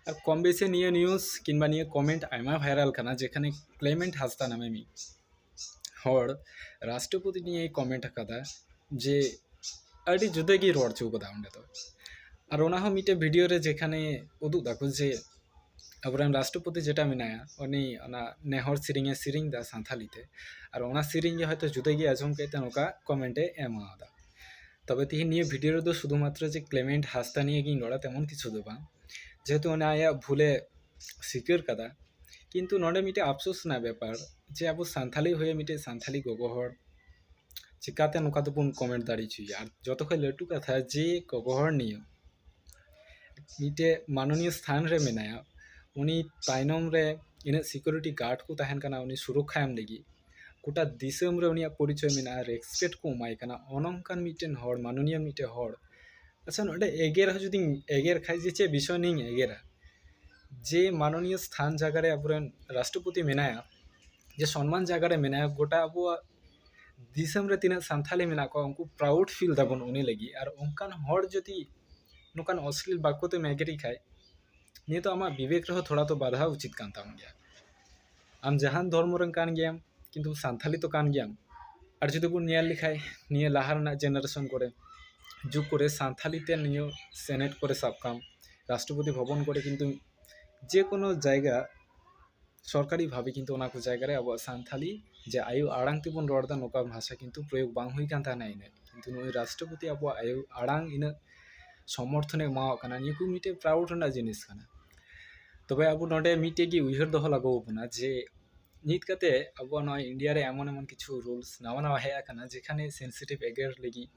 আর কম বেশি নিয়ে নিউজ কিংবা নিয়ে কমেন্ট আᱭᱢᱟ ভাইরাল কানা যেখানে ক্লেমেন্ট হাসদা নামে ᱢᱤᱫ ᱦᱚᱲ ᱨᱟᱥᱴᱨᱚᱯᱚᱛᱤ নিয়ে কমেন্ট আকাদা যে আᱹᱰᱤ ᱡᱩᱫᱟᱹ ᱜᱮ ᱨᱚᱲ ᱦᱚᱪᱚ ᱠᱟᱫᱟ ᱚᱸᱰᱮ ᱫᱚ আর ওনা হᱚᱸ ᱢᱤᱫᱴᱮᱡ ভিডিও রে যেখানে উদুগ দাকো যে ᱟᱵᱚᱨᱮᱱ ᱨᱟᱥᱴᱨᱚᱯᱚᱛᱤ যেটা মেনায়া উনি ওনা নেহর সিরিংয়ে সিরিং দা সান্থালিতে আর ওনা সিরিং গে হয়তো জুদে গিয়ে আজম কেতে নৌকা কমেন্টে এমাদা তবে তিহিন নিয়ে ভিডিও রে শুধুমাত্র যে ক্লেমেন্ট হাসদা নিয়ে গিয়ে রড়া তেমন কিছু দো বাং যেহেতু উনি আয়া ভুলে স্বীকার কাদা কিন্তু নডে মিটে আফসোস না ব্যাপার যে আবু সান্থালি হয়ে মিটে সান্থালি গগো হড় চিকাতে নৌকা তো পুন কমেন্ট দাঁড়িয়ে ছুই আর যত খয় লটু কথা যে গগো হড় নিয়ে মিটে মাননীয় স্থান রে মেনায়া উনি তাইনম রে ইনা সিকিউরিটি গার্ড को तहन कना उनी सुरक्षा एम लगी गोटा दिसम रे उनिया परिचय मेना रेस्पेक्ट को एमाय कना अनंकान मिटेन हड़ माननीय मिटे हड़ अच्छा नोडे एगेर जुदी एगेर खाइ जे चे विषय नहीं एगेरा जे माननीय स्थान जगह रे अबरेन राष्ट्रपति मेनाया जे सम्मान जगह रे मेनाया गोटा अब दिसम रे तिना सान्थाली मेना को उनको प्राउड फील दाबन उनी लगी और उनकान हड़ जदी नुकान अश्लील बाक्य ते मेगेरी खाय निये तो आमा विवेक रहो थोड़ा तो बाधा उचित कान ताम गया आम जहान धर्म रंग कान गयाम किंतु सान्थाली तो कान गयाम और जुदी बुन नियल लिखाय निये लाहार ना जेनारेशन करे जुग करे सान्थाली ते निये सेनेट करे सबकाम राष्ट्रपति भवन करे किंतु जे कोनो जायगा सरकारी भावे किंतु ओना को जायगा रे अब सान्थाली जे आयु आड़ांग तेबन रड़दा नोका भाषा किंतु प्रयोग बांग हुई कान ताना इने किंतु नुई राष्ट्रपति अब आयु आड़ांग इने समर्थने माव काना निये को मिटे प्राउड ना जिनिस काना तबे अब नोडे मिटे गी उइहर दह लागो बना जे नित काते अब नय इंडिया रे एमन एमन किछु रूल्स नावा नावा हेया काना जेखाने सेंसिटिव एगेर लगी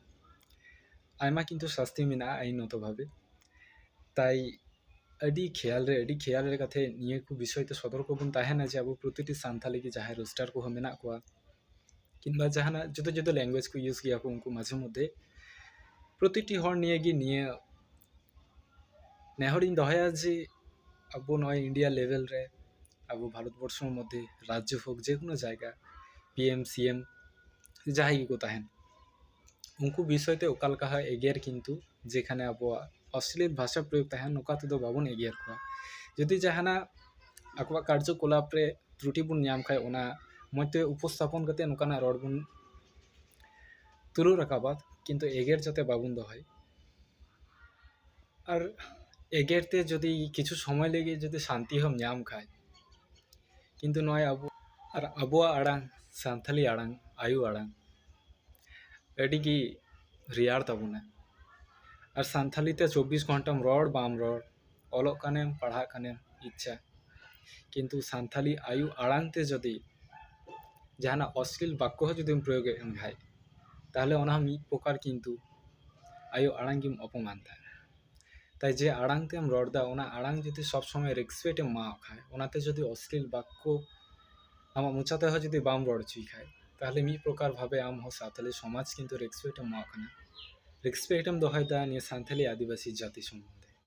आयमा किंतु शास्ति मेना आईनत भावे ताई अडी ख्याल रे काथे निये को विषय ते सतर्क बन ताहेना जे अब प्रतिटी सान्थाली की जाहे रोस्टार को मेना कोआ किंबा जहाना जुदा जुदा लैंग्वेज को यूज किया को उनको माझे मध्य प्रतिटी हर निये गी निये नेहरिन दहया जे अब नय इंडिया लेवल रे अब भारतवर्षर मध्य राज्य होक जे कोनो जायगा पीएम सीएम जाहाई को ताहेन उनको विषयते ओकालका एगेर किंतु जेखाने अब अश्लील भाषा प्रयोग ताहेन नोका तो बाबन एगेर को यदि जहाना आकवा कार्यकलाप रे त्रुटि बुन नाम खाय ओना मते उपस्थापन करते नोकाना रड़ बुन तुलु राकाबात किंतु एगेर जाते बाबन दहाय और एगेरते जदि किछु समय लेगे जदि शांति हम नाम खाय किंतु नय अब और अबुआ आड़ांग सान्थाली आड़ांग आयु आड़ांग एडी की रियार तबुना और सान्थाली ते 24 घंटा रड़ बाम रड़ ओलोग काने पढ़ा काने इच्छा किंतु सान्थाली आयु आड़ांग ते जदि जहाना अश्लील वाक्य जदि प्रयोग खाय ताहले ओना मिद प्रकार किंतु आयु आड़ांग गिम अपमान था ताई जे आड़ांग तेम रड़दा ओना आड़ांग जदि सब समय रेस्पेक्ट मा खाय ओनाते जदि अश्लील वाक्य आमा मुचाते हो जदि बाम रड़ चुई खाय ताहले मिद प्रकार भावे आम हो सान्थाली समाज किंतु रेस्पेक्ट मा खाना रेस्पेक्ट दहायदा निये सान्थाली आदिवासी जाति समूह